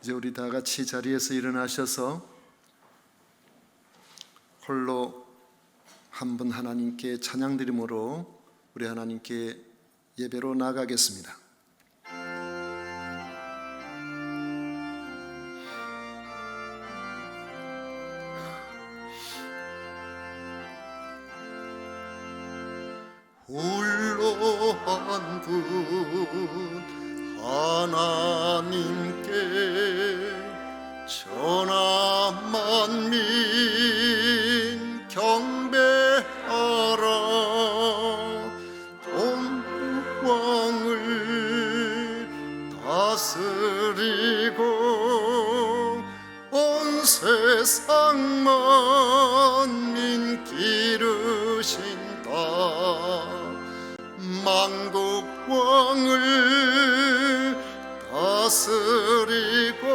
이제 우리 다 같이 자리에서 일어나셔서 홀로 한 분 하나님께 찬양 드림으로 우리 하나님께 예배로 나가겠습니다. 홀로 한 분 하나님께 전하 만민 경배하라. 온 왕을 다스리고 온 세상 만민 기르신다. 만국 왕을 다스리고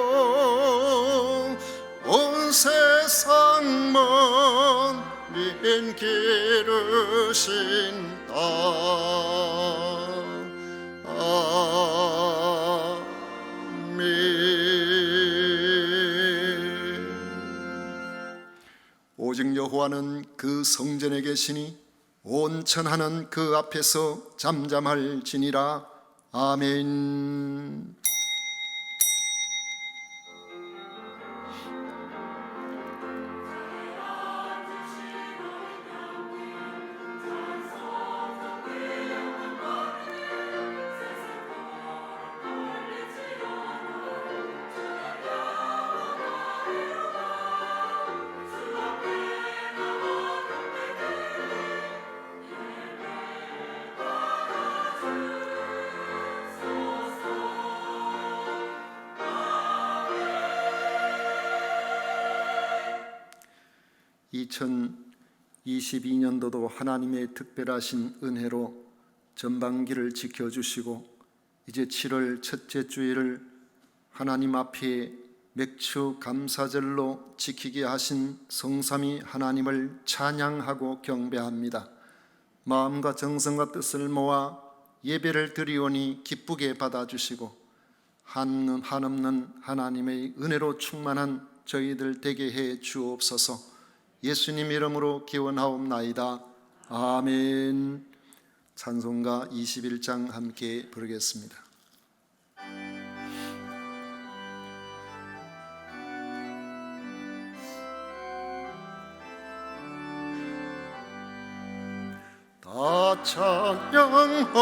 온 세상 만민 기르신다. 아멘. 오직 여호와는 그 성전에 계시니 온 천하는 그 앞에서 잠잠할지니라. 아멘. (2022년도도) 하나님의 특별하신 은혜로 전반기를 지켜주시고 이제 7월 첫째 주일을 하나님 앞에 맥주 감사절로 지키게 하신 성삼위 하나님을 찬양하고 경배합니다. 마음과 정성과 뜻을 모아 예배를 드리오니 기쁘게 받아주시고 한없는 하나님의 은혜로 충만한 저희들 되게 해 주옵소서. 예수님 이름으로 기원하옵나이다. 아멘. 찬송가 21장 함께 부르겠습니다. 다 찬양하여라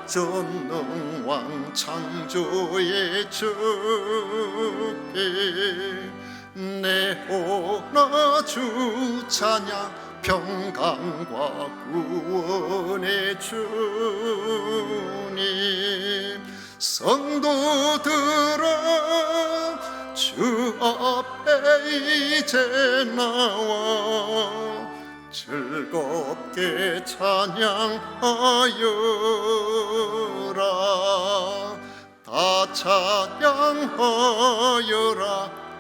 전능왕 창조의 주께. 내 오나 주 찬양 평강과 구원의 주님. 성도들아 주 앞에 이제 나와 즐겁게 찬양하여라. 다 찬양하여라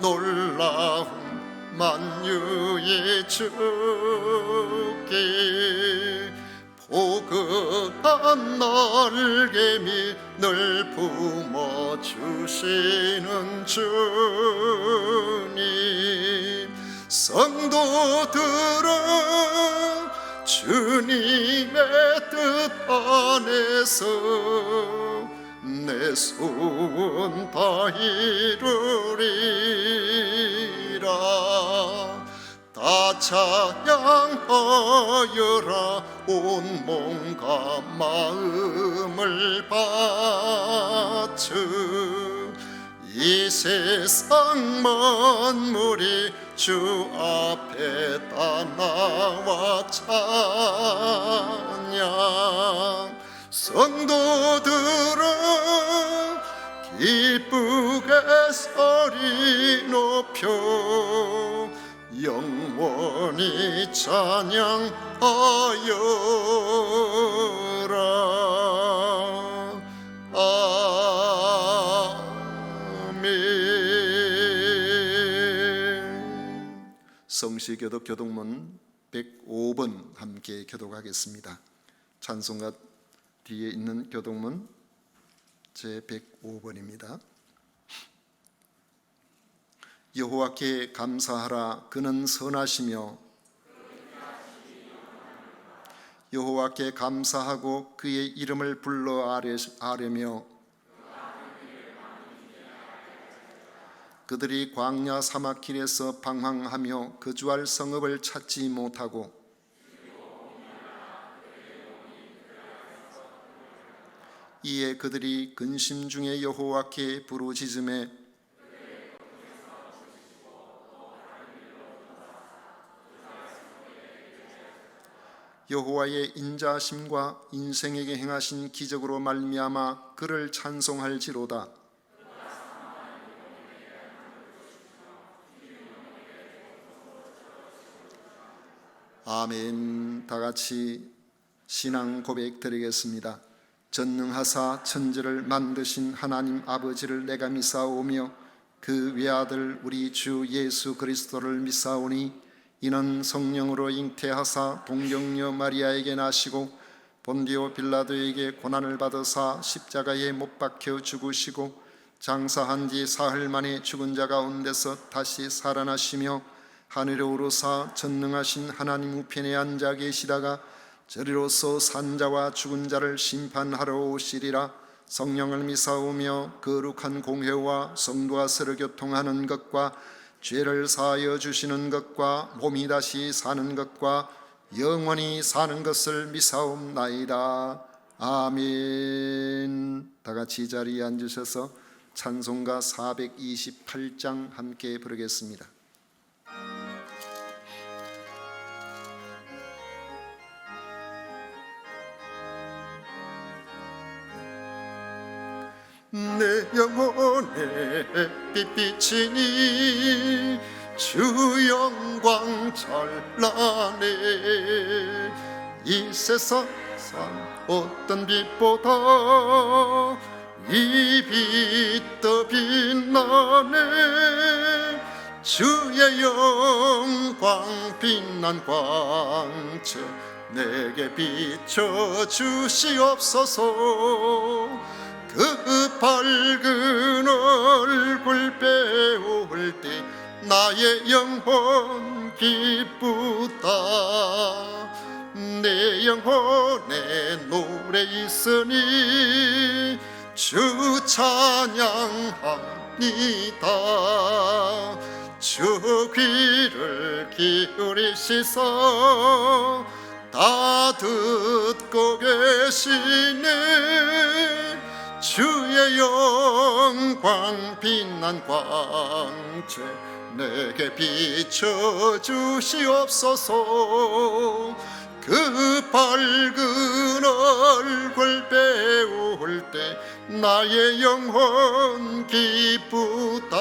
놀라운 만유의 주께. 포근한 날개미 늘 품어주시는 주님. 성도들아 주님의 뜻 안에서 내 소원 다 이루리라. 다 찬양하여라 온 몸과 마음을 바쳐. 이 세상 만물이 주 앞에 다 나와 찬양. 성도들아 기쁘게 소리 높여 영원히 찬양하여라. 아멘. 성시교독 교독문 105번 함께 교독하겠습니다. 찬송가 뒤에 있는 교독문 제 105번입니다. 여호와께 감사하라. 그는 선하시며 여호와께 감사하고 그의 이름을 불러 아뢰며 그들이 광야 사막길에서 방황하며 거주할 성읍을 찾지 못하고 이에 그들이 근심 중에 여호와께 부르짖음에 여호와의 인자하심과 인생에게 행하신 기적으로 말미암아 그를 찬송할지로다. 아멘. 다 같이 신앙 고백 드리겠습니다. 전능하사 천지를 만드신 하나님 아버지를 내가 믿사오며 그 외아들 우리 주 예수 그리스도를 믿사오니 이는 성령으로 잉태하사 동정녀 마리아에게 나시고 본디오 빌라도에게 고난을 받으사 십자가에 못 박혀 죽으시고 장사한 지 사흘 만에 죽은 자 가운데서 다시 살아나시며 하늘에 오르사 전능하신 하나님 우편에 앉아 계시다가 저리로서 산자와 죽은 자를 심판하러 오시리라. 성령을 믿사오며 거룩한 공회와 성도와 서로 교통하는 것과 죄를 사하여 주시는 것과 몸이 다시 사는 것과 영원히 사는 것을 믿사옵나이다. 아멘. 다 같이 자리에 앉으셔서 찬송가 428장 함께 부르겠습니다. 내 영혼에 빛비치니 주 영광 찬란해. 이 세상 어떤 빛보다 이 빛 더 빛나네. 주의 영광 빛난 광채 내게 비춰 주시옵소서. 그 밝은 얼굴 배울 때 나의 영혼 기쁘다. 내 영혼에 노래 있으니 주 찬양합니다. 주 귀를 기울이시사 다 듣고 계시네. 주의 영광 빛난 광채 내게 비춰 주시옵소서. 그 밝은 얼굴 배울 때 나의 영혼 기쁘다.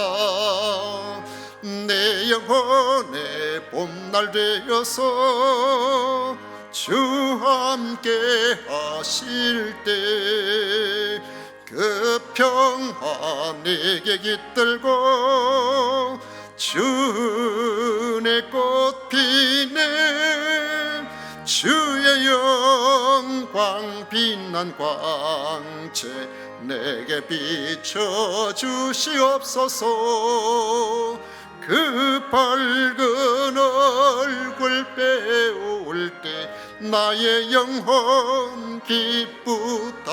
내 영혼의 봄날 되어서 주 함께 하실 때 그 평화 내게 깃들고 주의 꽃 피네. 주의 영광 빛난 광채 내게 비춰 주시옵소서. 그 밝은 얼굴 배울 때 나의 영혼 기쁘다.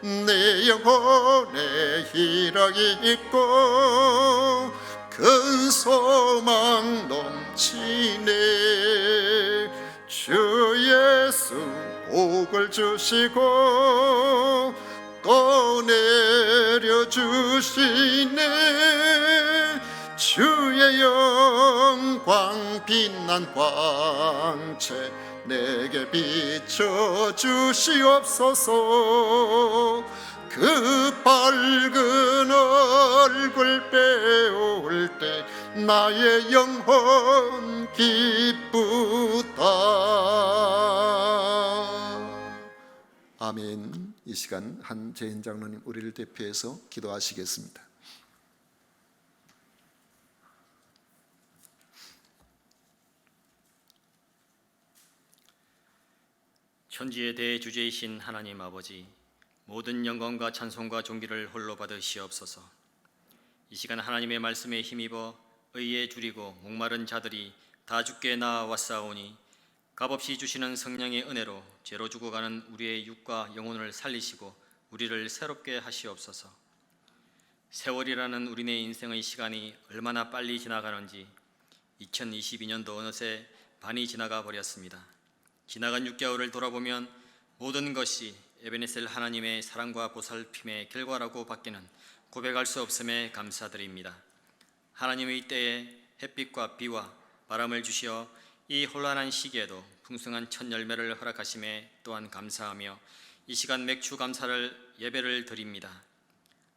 내 영혼에 희락이 있고 큰 소망 넘치네. 주 예수 복을 주시고 또 내려주시네. 주의 영광 빛난 광채 내게 비춰 주시옵소서. 그 밝은 얼굴 배울 때 나의 영혼 기쁘다. 아멘. 이 시간 한재인 장로님 우리를 대표해서 기도하시겠습니다. 천지의 대주제이신 하나님 아버지, 모든 영광과 찬송과 존귀를 홀로 받으시옵소서. 이 시간 하나님의 말씀에 힘입어 의에 줄이고 목마른 자들이 다 주께 나아왔사오니 값없이 주시는 성령의 은혜로 죄로 죽어가는 우리의 육과 영혼을 살리시고 우리를 새롭게 하시옵소서. 세월이라는 우리네 인생의 시간이 얼마나 빨리 지나가는지 2022년도 어느새 반이 지나가 버렸습니다. 지나간 6개월을 돌아보면 모든 것이 에베네셀 하나님의 사랑과 보살핌의 결과라고 밖에는 고백할 수 없음에 감사드립니다. 하나님의 때에 햇빛과 비와 바람을 주시어 이 혼란한 시기에도 풍성한 첫 열매를 허락하심에 또한 감사하며 이 시간 맥주 감사를 예배를 드립니다.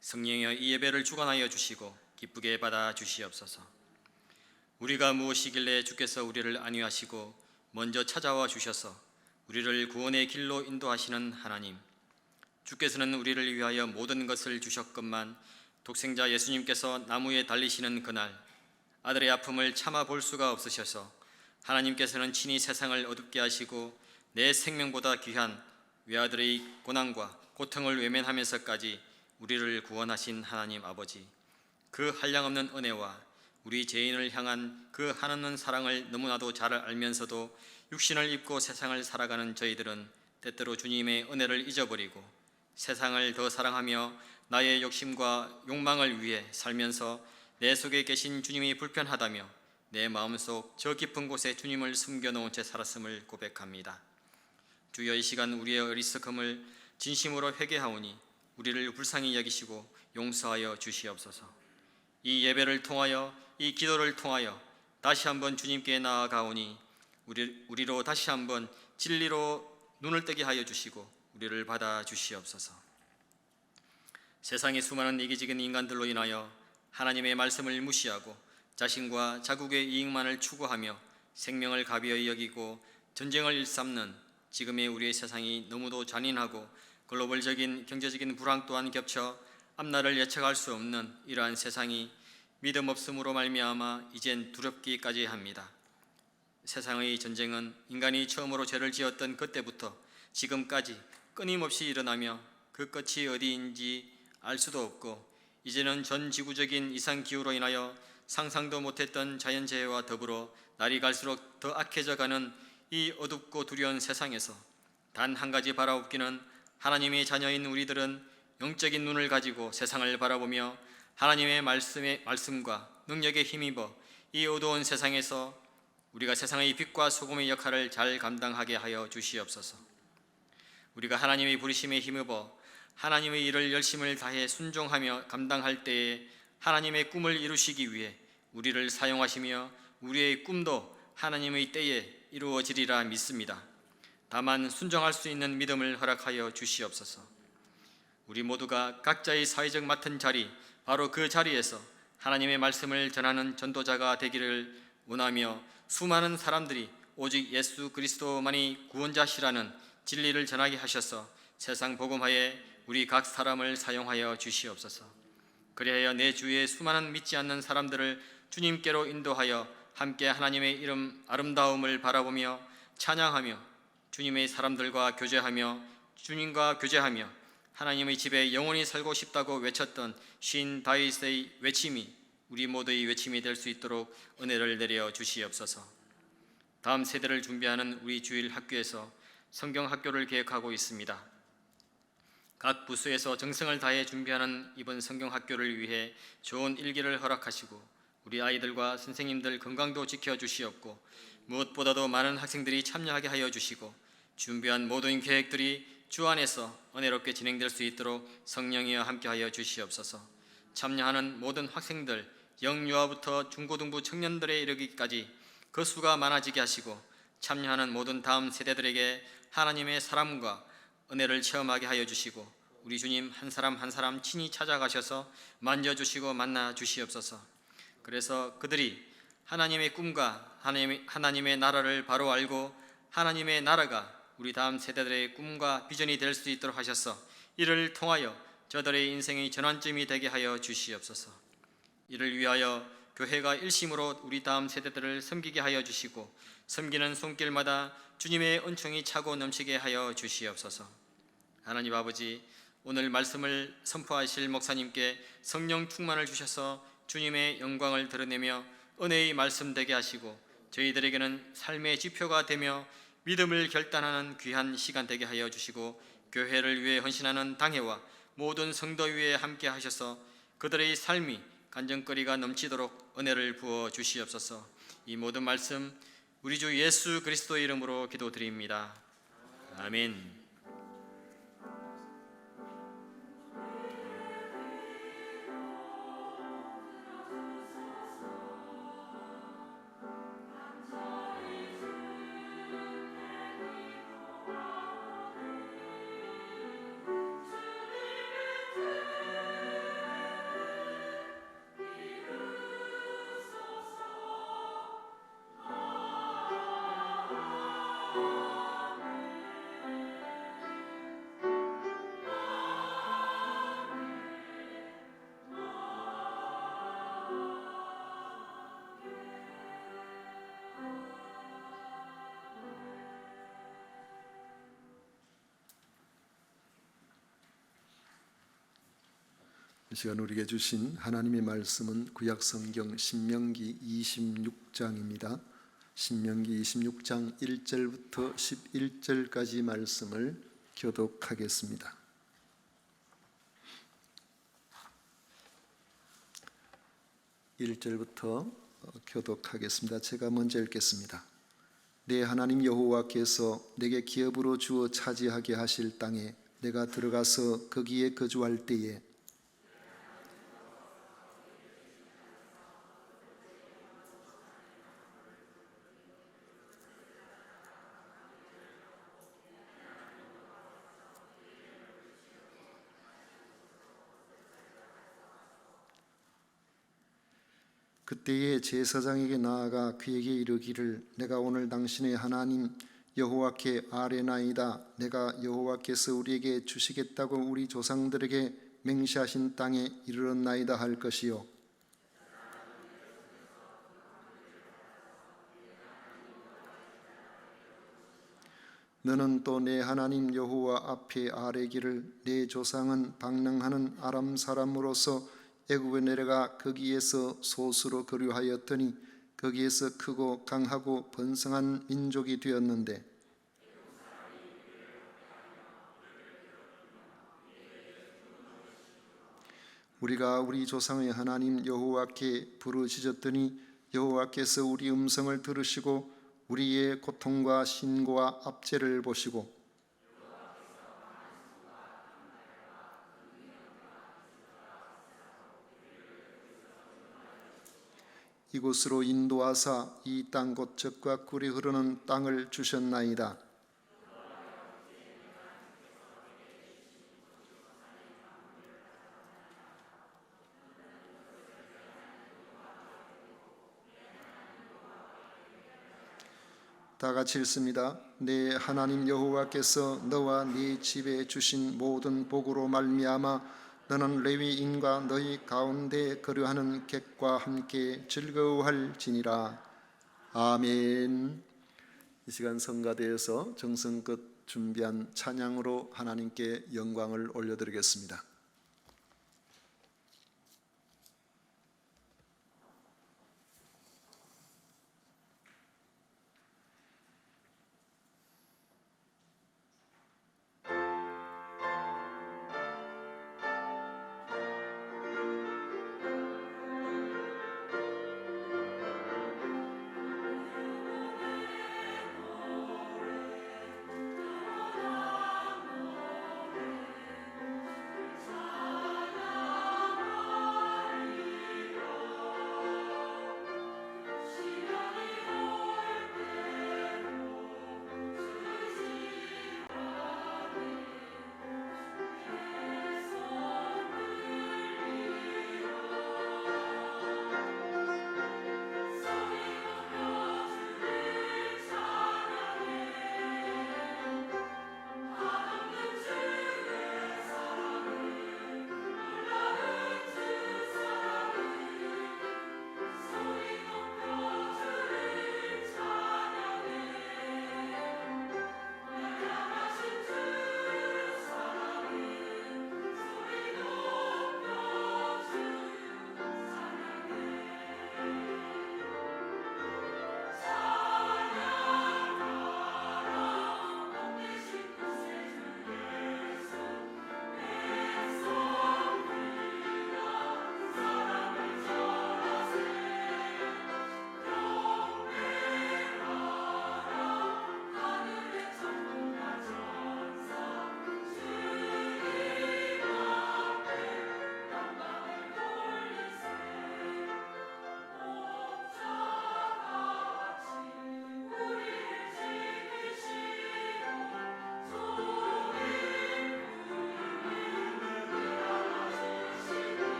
성령이여 이 예배를 주관하여 주시고 기쁘게 받아 주시옵소서. 우리가 무엇이길래 주께서 우리를 안위하시고 먼저 찾아와 주셔서 우리를 구원의 길로 인도하시는 하나님, 주께서는 우리를 위하여 모든 것을 주셨건만 독생자 예수님께서 나무에 달리시는 그날 아들의 아픔을 참아 볼 수가 없으셔서 하나님께서는 친히 세상을 어둡게 하시고 내 생명보다 귀한 외아들의 고난과 고통을 외면하면서까지 우리를 구원하신 하나님 아버지, 그 한량없는 은혜와 우리 죄인을 향한 그 한없는 사랑을 너무나도 잘 알면서도 육신을 입고 세상을 살아가는 저희들은 때때로 주님의 은혜를 잊어버리고 세상을 더 사랑하며 나의 욕심과 욕망을 위해 살면서 내 속에 계신 주님이 불편하다며 내 마음속 저 깊은 곳에 주님을 숨겨놓은 채 살았음을 고백합니다. 주여 이 시간 우리의 어리석음을 진심으로 회개하오니 우리를 불쌍히 여기시고 용서하여 주시옵소서. 이 예배를 통하여 이 기도를 통하여 다시 한번 주님께 나아가오니 우리로 다시 한번 진리로 눈을 뜨게 하여 주시고 우리를 받아 주시옵소서. 세상의 수많은 이기적인 인간들로 인하여 하나님의 말씀을 무시하고 자신과 자국의 이익만을 추구하며 생명을 가벼이 여기고 전쟁을 일삼는 지금의 우리의 세상이 너무도 잔인하고 글로벌적인 경제적인 불황 또한 겹쳐 앞날을 예측할 수 없는 이러한 세상이 믿음 없음으로 말미암아 이젠 두렵기까지 합니다. 세상의 전쟁은 인간이 처음으로 죄를 지었던 그때부터 지금까지 끊임없이 일어나며 그 끝이 어디인지 알 수도 없고 이제는 전 지구적인 이상기후로 인하여 상상도 못했던 자연재해와 더불어 날이 갈수록 더 악해져 가는 이 어둡고 두려운 세상에서 단 한 가지 바라옵기는 하나님의 자녀인 우리들은 영적인 눈을 가지고 세상을 바라보며 하나님의 말씀과 능력에 힘입어 이 어두운 세상에서 우리가 세상의 빛과 소금의 역할을 잘 감당하게 하여 주시옵소서. 우리가 하나님의 부르심에 힘입어 하나님의 일을 열심을 다해 순종하며 감당할 때에 하나님의 꿈을 이루시기 위해 우리를 사용하시며 우리의 꿈도 하나님의 때에 이루어지리라 믿습니다. 다만 순종할 수 있는 믿음을 허락하여 주시옵소서. 우리 모두가 각자의 사회적 맡은 자리, 바로 그 자리에서 하나님의 말씀을 전하는 전도자가 되기를 원하며 수많은 사람들이 오직 예수 그리스도만이 구원자시라는 진리를 전하게 하셔서 세상 복음화에 우리 각 사람을 사용하여 주시옵소서. 그리하여 내 주위의 수많은 믿지 않는 사람들을 주님께로 인도하여 함께 하나님의 이름 아름다움을 바라보며 찬양하며 주님의 사람들과 교제하며 주님과 교제하며 하나님의 집에 영원히 살고 싶다고 외쳤던 신 다윗의 외침이 우리 모두의 외침이 될 수 있도록 은혜를 내려 주시옵소서. 다음 세대를 준비하는 우리 주일 학교에서 성경 학교를 계획하고 있습니다. 각 부서에서 정성을 다해 준비하는 이번 성경 학교를 위해 좋은 일기를 허락하시고 우리 아이들과 선생님들 건강도 지켜주시옵고 무엇보다도 많은 학생들이 참여하게 하여 주시고 준비한 모든 계획들이 주 안에서 은혜롭게 진행될 수 있도록 성령이여 함께하여 주시옵소서. 참여하는 모든 학생들 영유아부터 중고등부 청년들에 이르기까지 그 수가 많아지게 하시고 참여하는 모든 다음 세대들에게 하나님의 사랑과 은혜를 체험하게 하여 주시고 우리 주님 한 사람 한 사람 친히 찾아가셔서 만져주시고 만나 주시옵소서. 그래서 그들이 하나님의 꿈과 하나님의 나라를 바로 알고 하나님의 나라가 우리 다음 세대들의 꿈과 비전이 될 수 있도록 하셔서 이를 통하여 저들의 인생의 전환점이 되게 하여 주시옵소서. 이를 위하여 교회가 일심으로 우리 다음 세대들을 섬기게 하여 주시고 섬기는 손길마다 주님의 은총이 차고 넘치게 하여 주시옵소서. 하나님 아버지, 오늘 말씀을 선포하실 목사님께 성령 충만을 주셔서 주님의 영광을 드러내며 은혜의 말씀 되게 하시고 저희들에게는 삶의 지표가 되며 믿음을 결단하는 귀한 시간 되게 하여 주시고 교회를 위해 헌신하는 당회와 모든 성도 위에 함께 하셔서 그들의 삶이 간증거리가 넘치도록 은혜를 부어 주시옵소서. 이 모든 말씀 우리 주 예수 그리스도의 이름으로 기도드립니다. 아멘. 이 시간 우리에게 주신 하나님의 말씀은 구약성경 신명기 26장입니다. 신명기 26장 1절부터 11절까지 말씀을 교독하겠습니다. 1절부터 교독하겠습니다. 제가 먼저 읽겠습니다. 내 하나님 여호와께서 내게 기업으로 주어 차지하게 하실 땅에 내가 들어가서 거기에 거주할 때에 그때에 제사장에게 나아가 그에게 이르기를 내가 오늘 당신의 하나님 여호와께 아뢰나이다. 내가 여호와께서 우리에게 주시겠다고 우리 조상들에게 맹세하신 땅에 이르렀나이다 할 것이요 너는 또 내 하나님 여호와 앞에 아뢰기를 내 조상은 방랑하는 아람 사람으로서 애굽에 내려가 거기에서 소수로 거류하였더니 거기에서 크고 강하고 번성한 민족이 되었는데 우리가 우리 조상의 하나님 여호와께 부르짖었더니 여호와께서 우리 음성을 들으시고 우리의 고통과 신고와 압제를 보시고 이곳으로 인도하사 이 땅 곧 젖과 꿀이 흐르는 땅을 주셨나이다. 다 같이 읽습니다. 내 하나님 여호와께서 너와 네 집에 주신 모든 복으로 말미암아 너는 레위인과 너희 가운데 거류하는 객과 함께 즐거워할지니라. 아멘. 이 시간 성가대에서 정성껏 준비한 찬양으로 하나님께 영광을 올려드리겠습니다.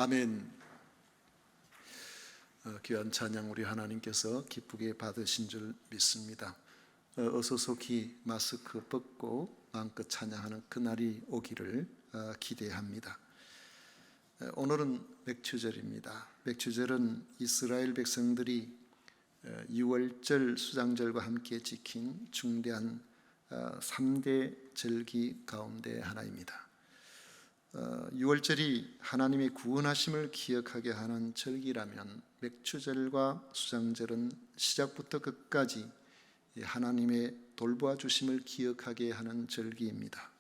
아멘. 귀한 찬양 우리 하나님께서 기쁘게 받으신 줄 믿습니다. 어서 속히 마스크 벗고 마음껏 찬양하는 그날이 오기를 기대합니다. 오늘은 맥추절입니다. 맥추절은 이스라엘 백성들이 유월절 수장절과 함께 지킨 중대한 3대 절기 가운데 하나입니다. 유월절이 하나님의 구원하심을 기억하게 하는 절기라면 맥추절과 수장절은 시작부터 끝까지 하나님의 돌보아 주심을 기억하게 하는 절기입니다.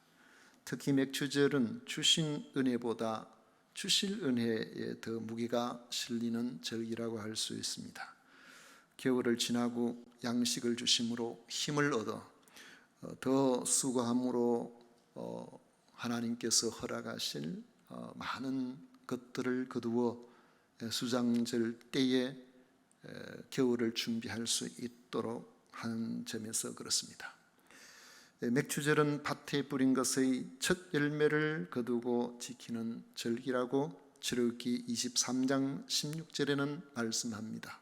특히 맥추절은 주신 은혜보다 주실 은혜에 더 무게가 실리는 절기라고 할 수 있습니다. 겨울을 지나고 양식을 주심으로 힘을 얻어 더 수고함으로 하나님께서 허락하실 많은 것들을 거두어 수장절 때에 겨울을 준비할 수 있도록 하는 점에서 그렇습니다. 맥추절은 밭에 뿌린 것의 첫 열매를 거두고 지키는 절기라고 출애굽기 23장 16절에는 말씀합니다.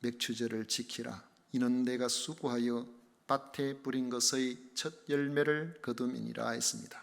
맥추절을 지키라. 이는 내가 수고하여 밭에 뿌린 것의 첫 열매를 거둠이니라 했습니다.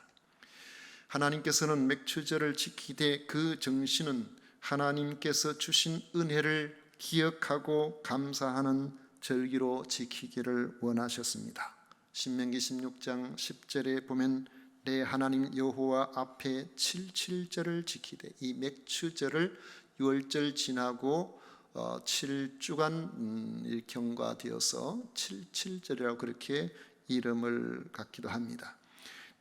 하나님께서는 맥추절을 지키되 그 정신은 하나님께서 주신 은혜를 기억하고 감사하는 절기로 지키기를 원하셨습니다. 신명기 16장 10절에 보면 내 하나님 여호와 앞에 77절을 지키되, 이 맥추절을 6월절 지나고 7주간 일경과되어서 77절이라고 그렇게 이름을 갖기도 합니다.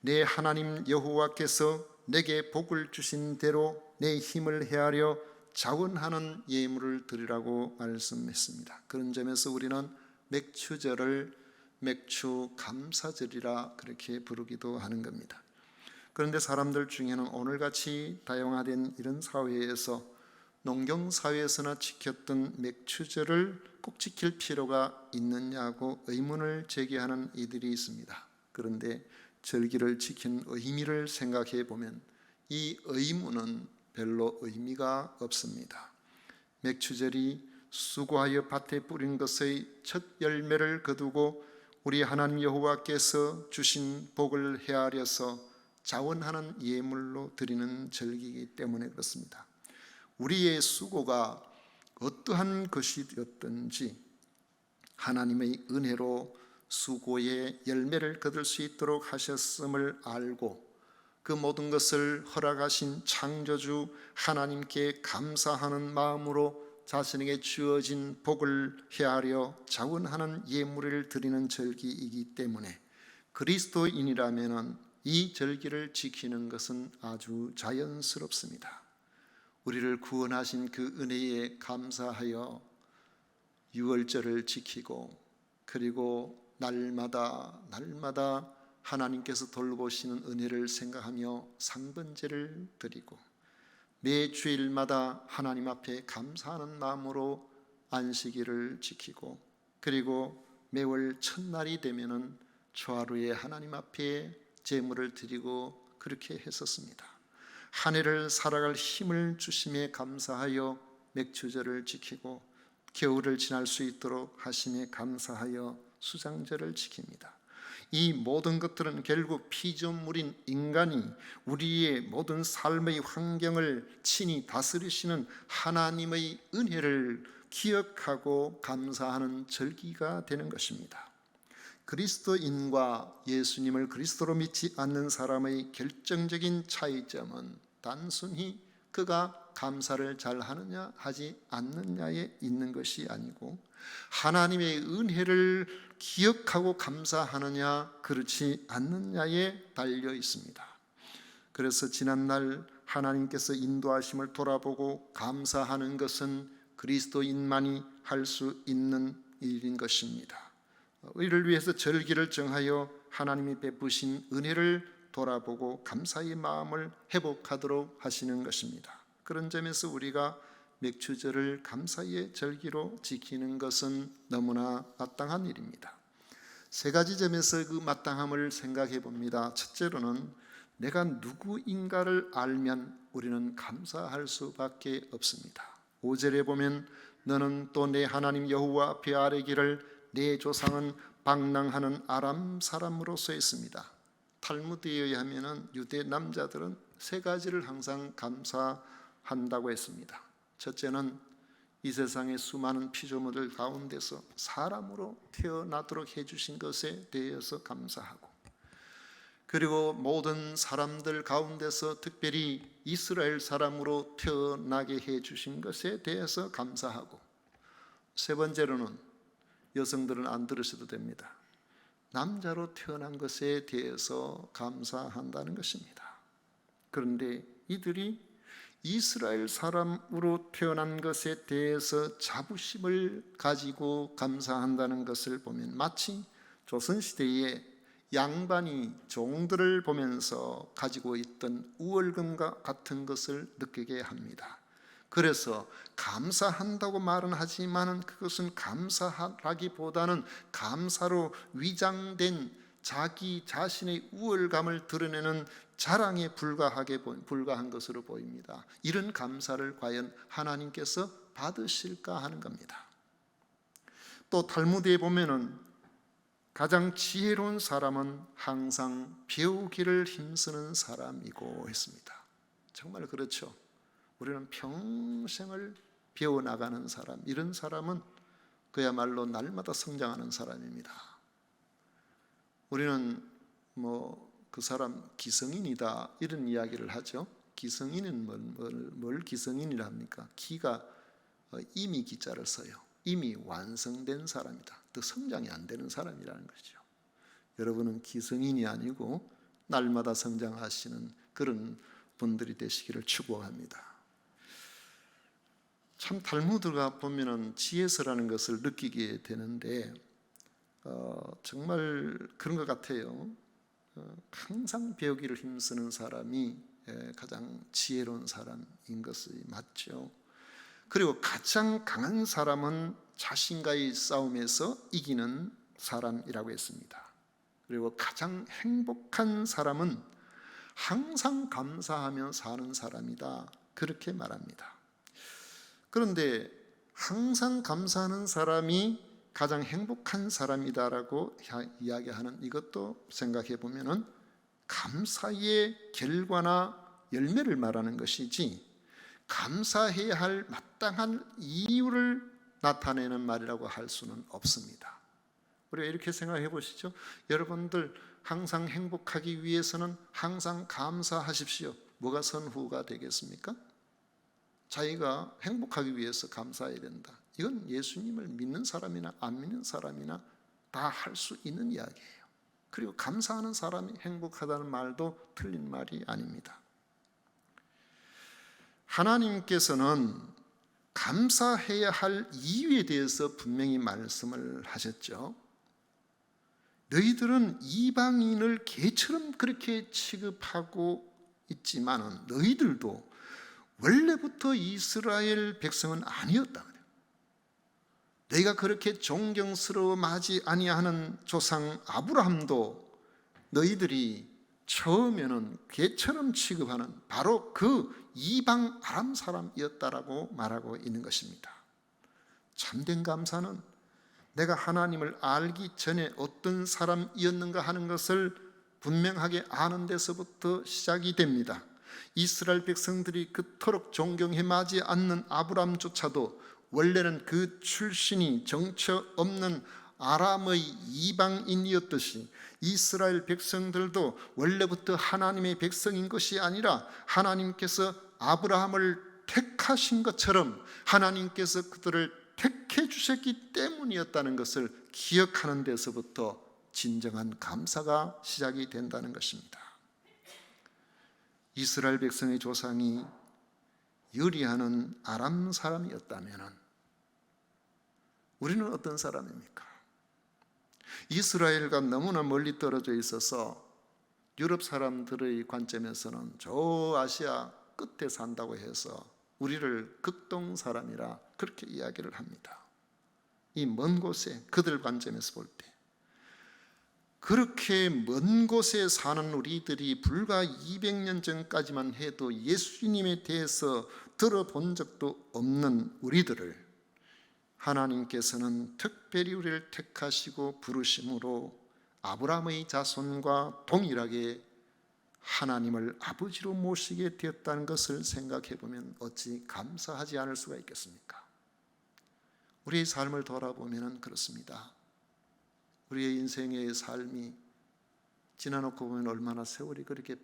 내 하나님 여호와께서 내게 복을 주신 대로 내 힘을 헤아려 자원하는 예물을 드리라고 말씀했습니다. 그런 점에서 우리는 맥추절을 맥추 감사절이라 그렇게 부르기도 하는 겁니다. 그런데 사람들 중에는 오늘같이 다양화된 이런 사회에서 농경사회에서나 지켰던 맥추절을 꼭 지킬 필요가 있느냐고 의문을 제기하는 이들이 있습니다. 그런데 절기를 지킨 의미를 생각해 보면 이 의문은 별로 의미가 없습니다. 맥추절이 수고하여 밭에 뿌린 것의 첫 열매를 거두고 우리 하나님 여호와께서 주신 복을 헤아려서 자원하는 예물로 드리는 절기이기 때문에 그렇습니다. 우리의 수고가 어떠한 것이었든지 하나님의 은혜로 수고의 열매를 거둘 수 있도록 하셨음을 알고 그 모든 것을 허락하신 창조주 하나님께 감사하는 마음으로 자신에게 주어진 복을 헤아려 자원하는 예물을 드리는 절기이기 때문에 그리스도인이라면 이 절기를 지키는 것은 아주 자연스럽습니다. 우리를 구원하신 그 은혜에 감사하여 유월절을 지키고 그리고 날마다 하나님께서 돌보시는 은혜를 생각하며 상번제를 드리고 매 주일마다 하나님 앞에 감사하는 마음으로 안식일을 지키고 그리고 매월 첫날이 되면은 초하루에 하나님 앞에 제물을 드리고 그렇게 했었습니다. 한 해를 살아갈 힘을 주심에 감사하여 맥추절을 지키고 겨울을 지날 수 있도록 하심에 감사하여 수장절을 지킵니다. 이 모든 것들은 결국 피조물인 인간이 우리의 모든 삶의 환경을 친히 다스리시는 하나님의 은혜를 기억하고 감사하는 절기가 되는 것입니다. 그리스도인과 예수님을 그리스도로 믿지 않는 사람의 결정적인 차이점은 단순히 그가 감사를 잘 하느냐 하지 않느냐에 있는 것이 아니고 하나님의 은혜를 기억하고 감사하느냐 그렇지 않느냐에 달려 있습니다. 그래서 지난날 하나님께서 인도하심을 돌아보고 감사하는 것은 그리스도인만이 할 수 있는 일인 것입니다. 이를 위해서 절기를 정하여 하나님이 베푸신 은혜를 돌아보고 감사의 마음을 회복하도록 하시는 것입니다. 그런 점에서 우리가 맥추절을 감사의 절기로 지키는 것은 너무나 마땅한 일입니다. 세 가지 점에서 그 마땅함을 생각해 봅니다. 첫째로는 내가 누구인가를 알면 우리는 감사할 수밖에 없습니다. 5절에 보면 너는 또 내 하나님 여호와 앞에 아뢰기를 내 조상은 방랑하는 아람 사람으로 써 있습니다. 탈무드에 의하면 유대 남자들은 세 가지를 항상 감사한다고 했습니다. 첫째는 이 세상의 수많은 피조물들 가운데서 사람으로 태어나도록 해주신 것에 대해서 감사하고, 그리고 모든 사람들 가운데서 특별히 이스라엘 사람으로 태어나게 해주신 것에 대해서 감사하고, 세 번째로는 여성들은 안 들으셔도 됩니다. 남자로 태어난 것에 대해서 감사한다는 것입니다. 그런데 이들이 이스라엘 사람으로 태어난 것에 대해서 자부심을 가지고 감사한다는 것을 보면 마치 조선시대에 양반이 종들을 보면서 가지고 있던 우월감과 같은 것을 느끼게 합니다. 그래서 감사한다고 말은 하지만 그것은 감사하기보다는 감사로 위장된 자기 자신의 우월감을 드러내는 자랑에 불과한 것으로 보입니다. 이런 감사를 과연 하나님께서 받으실까 하는 겁니다. 또 탈무드에 보면은 가장 지혜로운 사람은 항상 배우기를 힘쓰는 사람이고 했습니다. 정말 그렇죠. 우리는 평생을 배워나가는 사람, 이런 사람은 그야말로 날마다 성장하는 사람입니다. 우리는 그 사람 기성인이다 이런 이야기를 하죠. 기성인은 뭘 기성인이라 합니까? 기가 이미 기자를 써요. 이미 완성된 사람이다. 더 성장이 안 되는 사람이라는 거죠. 여러분은 기성인이 아니고 날마다 성장하시는 그런 분들이 되시기를 축복합니다. 참 탈무드가 보면은 지혜서라는 것을 느끼게 되는데 정말 그런 것 같아요. 항상 배우기를 힘쓰는 사람이 가장 지혜로운 사람인 것이 맞죠. 그리고 가장 강한 사람은 자신과의 싸움에서 이기는 사람이라고 했습니다. 그리고 가장 행복한 사람은 항상 감사하며 사는 사람이다, 그렇게 말합니다. 그런데 항상 감사하는 사람이 가장 행복한 사람이다라고 이야기하는 이것도 생각해 보면은 감사의 결과나 열매를 말하는 것이지 감사해야 할 마땅한 이유를 나타내는 말이라고 할 수는 없습니다. 우리가 이렇게 생각해 보시죠. 여러분들 항상 행복하기 위해서는 항상 감사하십시오. 뭐가 선후가 되겠습니까? 자기가 행복하기 위해서 감사해야 된다. 이건 예수님을 믿는 사람이나 안 믿는 사람이나 다 할 수 있는 이야기예요. 그리고 감사하는 사람이 행복하다는 말도 틀린 말이 아닙니다. 하나님께서는 감사해야 할 이유에 대해서 분명히 말씀을 하셨죠. 너희들은 이방인을 개처럼 그렇게 취급하고 있지만 너희들도 원래부터 이스라엘 백성은 아니었다. 너희가 그렇게 존경스러워하지 아니하는 조상 아브라함도 너희들이 처음에는 개처럼 취급하는 바로 그 이방 아람 사람이었다라고 말하고 있는 것입니다. 참된 감사는 내가 하나님을 알기 전에 어떤 사람이었는가 하는 것을 분명하게 아는 데서부터 시작이 됩니다. 이스라엘 백성들이 그토록 존경해 마지 않는 아브람조차도 원래는 그 출신이 정처 없는 아람의 이방인이었듯이 이스라엘 백성들도 원래부터 하나님의 백성인 것이 아니라 하나님께서 아브라함을 택하신 것처럼 하나님께서 그들을 택해 주셨기 때문이었다는 것을 기억하는 데서부터 진정한 감사가 시작이 된다는 것입니다. 이스라엘 백성의 조상이 여리하는 아람 사람이었다면 우리는 어떤 사람입니까? 이스라엘과 너무나 멀리 떨어져 있어서 유럽 사람들의 관점에서는 저 아시아 끝에 산다고 해서 우리를 극동 사람이라 그렇게 이야기를 합니다. 이 먼 곳에 그들 관점에서 볼 때 그렇게 먼 곳에 사는 우리들이 불과 200년 전까지만 해도 예수님에 대해서 들어본 적도 없는 우리들을 하나님께서는 특별히 우리를 택하시고 부르심으로 아브라함의 자손과 동일하게 하나님을 아버지로 모시게 되었다는 것을 생각해 보면 어찌 감사하지 않을 수가 있겠습니까? 우리의 삶을 돌아보면 그렇습니다. 우리의 인생의 삶이 지나놓고 보면 얼마나 세월이 그렇게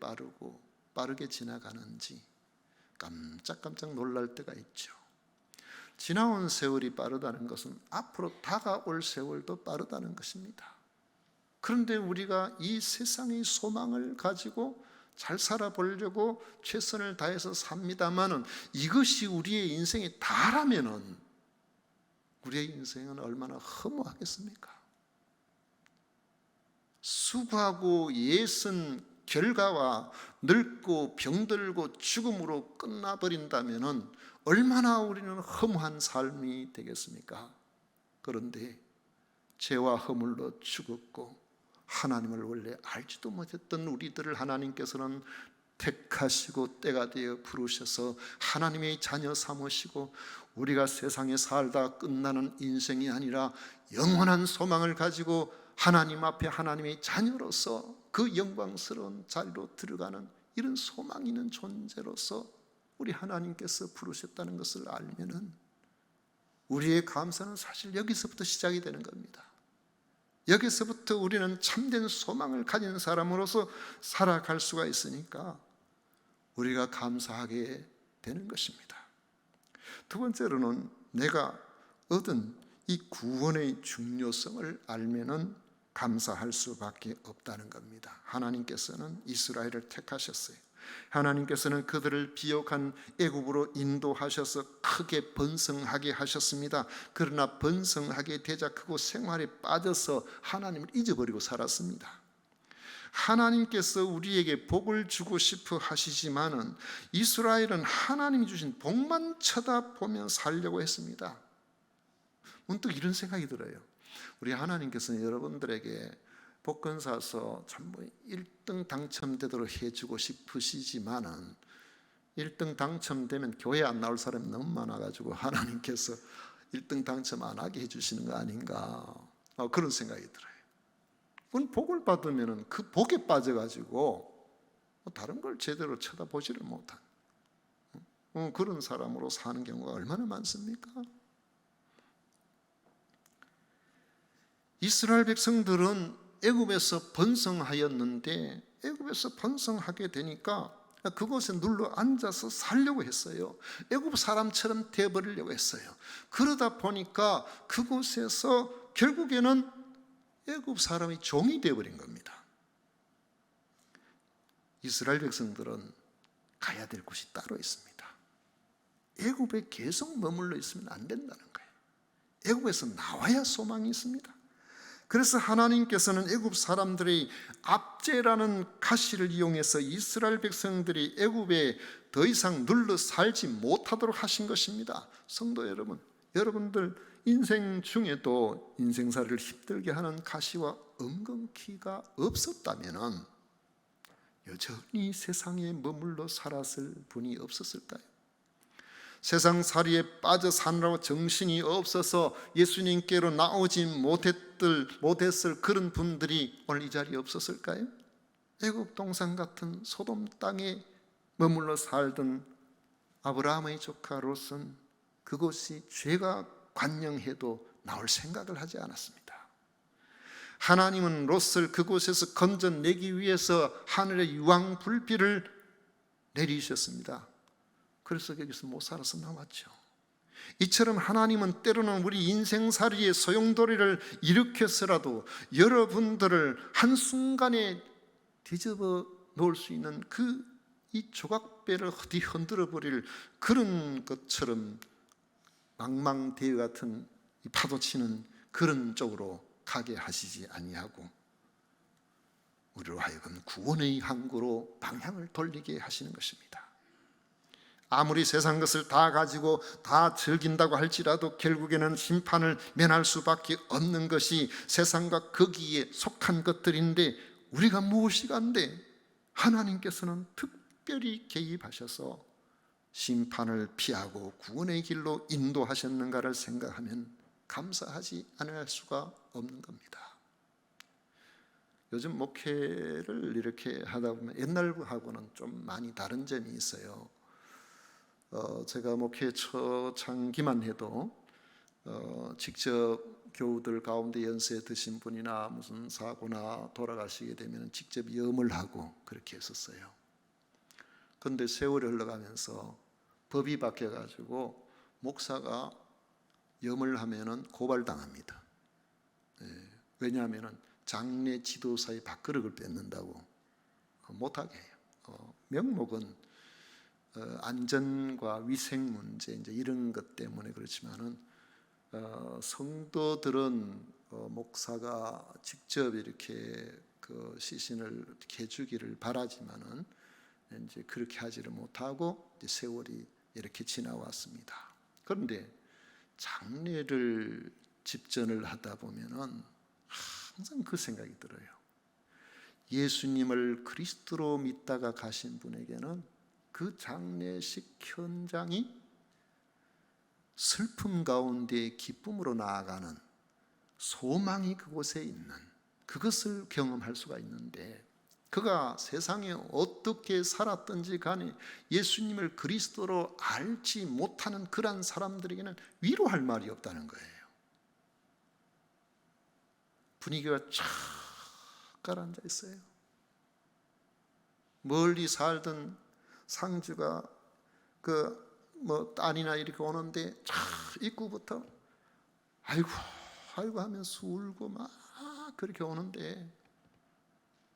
빠르게 지나가는지 깜짝깜짝 놀랄 때가 있죠. 지나온 세월이 빠르다는 것은 앞으로 다가올 세월도 빠르다는 것입니다. 그런데 우리가 이 세상의 소망을 가지고 잘 살아보려고 최선을 다해서 삽니다마는 이것이 우리의 인생에 다라면은 우리의 인생은 얼마나 허무하겠습니까? 수고하고 애쓴 결과와 늙고 병들고 죽음으로 끝나버린다면은 얼마나 우리는 허무한 삶이 되겠습니까? 그런데 죄와 허물로 죽었고 하나님을 원래 알지도 못했던 우리들을 하나님께서는 택하시고 때가 되어 부르셔서 하나님의 자녀 삼으시고 우리가 세상에 살다 끝나는 인생이 아니라 영원한 소망을 가지고 하나님 앞에 하나님의 자녀로서 그 영광스러운 자리로 들어가는 이런 소망 있는 존재로서 우리 하나님께서 부르셨다는 것을 알면은 우리의 감사는 사실 여기서부터 시작이 되는 겁니다. 여기서부터 우리는 참된 소망을 가진 사람으로서 살아갈 수가 있으니까 우리가 감사하게 되는 것입니다. 두 번째로는 내가 얻은 이 구원의 중요성을 알면은 감사할 수밖에 없다는 겁니다. 하나님께서는 이스라엘을 택하셨어요. 하나님께서는 그들을 비옥한 애굽으로 인도하셔서 크게 번성하게 하셨습니다. 그러나 번성하게 되자 그곳 생활에 빠져서 하나님을 잊어버리고 살았습니다. 하나님께서 우리에게 복을 주고 싶어 하시지만은 이스라엘은 하나님이 주신 복만 쳐다보며 살려고 했습니다. 문득 이런 생각이 들어요. 우리 하나님께서는 여러분들에게 복권 사서 전부 1등 당첨되도록 해주고 싶으시지만은 1등 당첨되면 교회 안 나올 사람이 너무 많아가지고 하나님께서 1등 당첨 안 하게 해주시는 거 아닌가 그런 생각이 들어요. 그건 복을 받으면 그 복에 빠져가지고 다른 걸 제대로 쳐다보지를 못한 그런 사람으로 사는 경우가 얼마나 많습니까? 이스라엘 백성들은 애굽에서 번성하였는데 애굽에서 번성하게 되니까 그곳에 눌러 앉아서 살려고 했어요. 애굽 사람처럼 되어버리려고 했어요. 그러다 보니까 그곳에서 결국에는 애굽 사람이 종이 되어버린 겁니다. 이스라엘 백성들은 가야 될 곳이 따로 있습니다. 애굽에 계속 머물러 있으면 안 된다는 거예요. 애굽에서 나와야 소망이 있습니다. 그래서 하나님께서는 애굽 사람들의 압제라는 가시를 이용해서 이스라엘 백성들이 애굽에 더 이상 눌러 살지 못하도록 하신 것입니다. 성도 여러분, 여러분들 인생 중에도 인생살이를 힘들게 하는 가시와 엉겅퀴가 없었다면 여전히 세상에 머물러 살았을 분이 없었을까요? 세상살이에 빠져 사느라고 정신이 없어서 예수님께로 나오지 못했을 그런 분들이 오늘 이 자리에 없었을까요? 애굽 동산 같은 소돔 땅에 머물러 살던 아브라함의 조카 롯은 그곳이 죄가 관영해도 나올 생각을 하지 않았습니다. 하나님은 롯을 그곳에서 건져내기 위해서 하늘의 유황불비를 내리셨습니다. 그래서 거기서 못 살아서 나왔죠. 이처럼 하나님은 때로는 우리 인생살이의 소용돌이를 일으켜서라도 여러분들을 한순간에 뒤집어 놓을 수 있는 이 조각배를 어디 흔들어 버릴 그런 것처럼 망망대해 같은 파도치는 그런 쪽으로 가게 하시지 아니하고 우리로 하여금 구원의 항구로 방향을 돌리게 하시는 것입니다. 아무리 세상 것을 다 가지고 다 즐긴다고 할지라도 결국에는 심판을 면할 수밖에 없는 것이 세상과 거기에 속한 것들인데, 우리가 무엇이 간데 하나님께서는 특별히 개입하셔서 심판을 피하고 구원의 길로 인도하셨는가를 생각하면 감사하지 않을 수가 없는 겁니다. 요즘 목회를 이렇게 하다 보면 옛날하고는 좀 많이 다른 점이 있어요. 제가 목회 초창기만 해도 직접 교우들 가운데 연세 드신 분이나 무슨 사고나 돌아가시게 되면 직접 염을 하고 그렇게 했었어요. 그런데 세월이 흘러가면서 법이 바뀌어가지고 목사가 염을 하면은 고발당합니다. 왜냐하면은 장례 지도사의 밥그릇을 뺏는다고 못하게 해요. 명목은 안전과 위생 문제 이제 이런 것 때문에 그렇지만은 성도들은 목사가 직접 이렇게 그 시신을 이렇게 해주기를 바라지만은 이제 그렇게 하지를 못하고 이제 세월이 이렇게 지나왔습니다. 그런데 장례를 집전을 하다 보면은 항상 그 생각이 들어요. 예수님을 그리스도로 믿다가 가신 분에게는 그 장례식 현장이 슬픔 가운데 기쁨으로 나아가는 소망이 그곳에 있는, 그것을 경험할 수가 있는데, 그가 세상에 어떻게 살았든지 간에 예수님을 그리스도로 알지 못하는 그런 사람들에게는 위로할 말이 없다는 거예요. 분위기가 쫙 가라앉아 있어요. 멀리 살던 상주가 딸이나 이렇게 오는데 쫙 입구부터 아이고 하면서 울고 막 그렇게 오는데,